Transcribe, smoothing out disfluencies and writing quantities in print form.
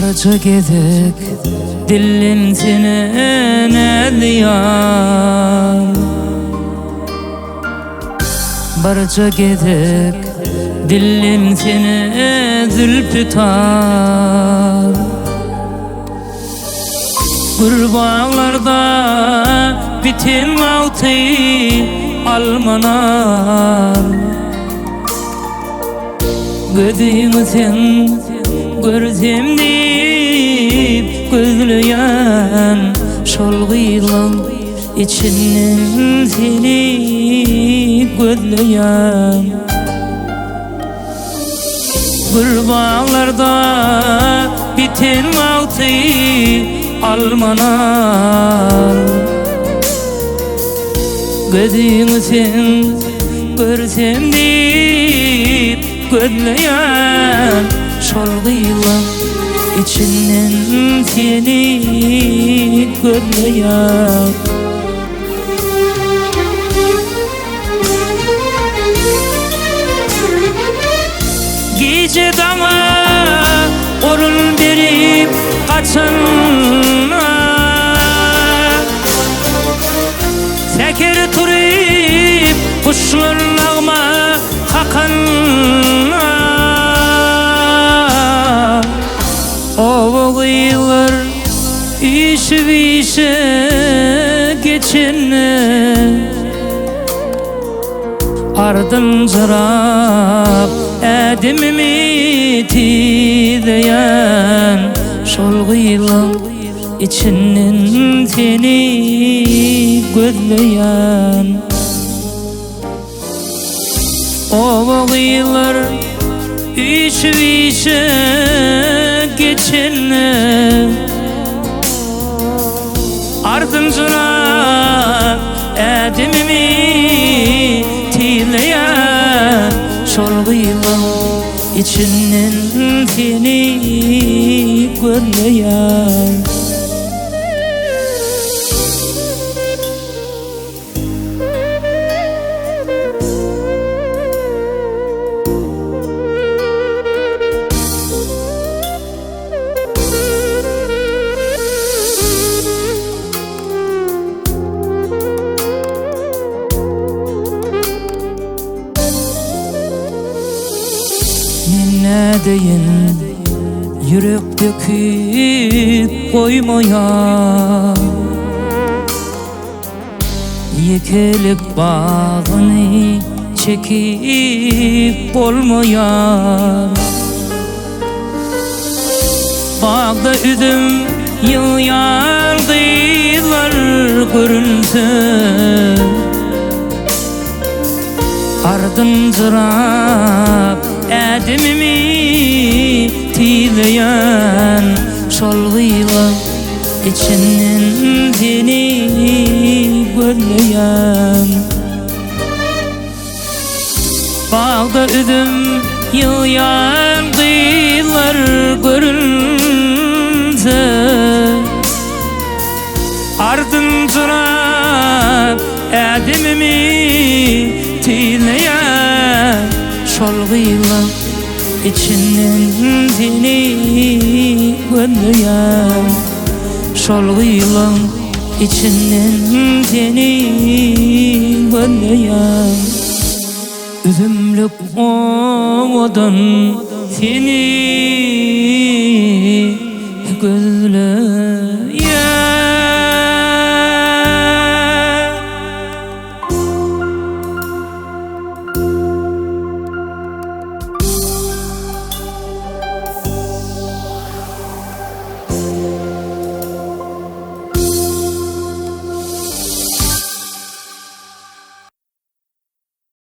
Barca gedek dillim seni ne diyar. Barca gedek dillim seni zülfütar. Kurbağalarda bitin altı almanar. Gözümü sen görsem deyip gözleyen şol gıylan içinden seni gözleyen. Kurbağalarda bitin altı almanar. Gözümü sen görsem deyip gözleyen şol gıylan içinden seni gözleyen. Gece dama orun verip kaçanlar, seker turip kuşlar ağma kakanlar. O gıylar işe geçenler, ardın cırap edimimi tileyen şol gıylan içinden seni gözleyen. O gıylar işe geçenler, ardıncına edimimi tileyen şol gıylan içinden seni gözleyen. Ne deyin yürek döküp koymaya, yekelik bağını çekip olmaya. Bağda üzüm yıllar dıylar görünse, ardın cırap edimimi tileyen şol gıylan içinden seni gözleyen. Bağda üzüm yıllar dıylar görünse, ardın cırap edimimi tileyen şol gıylan içinden seni gözleyen. Şol gıylan içinden seni gözleyen. Üzümlük ovadan seni gözleyen.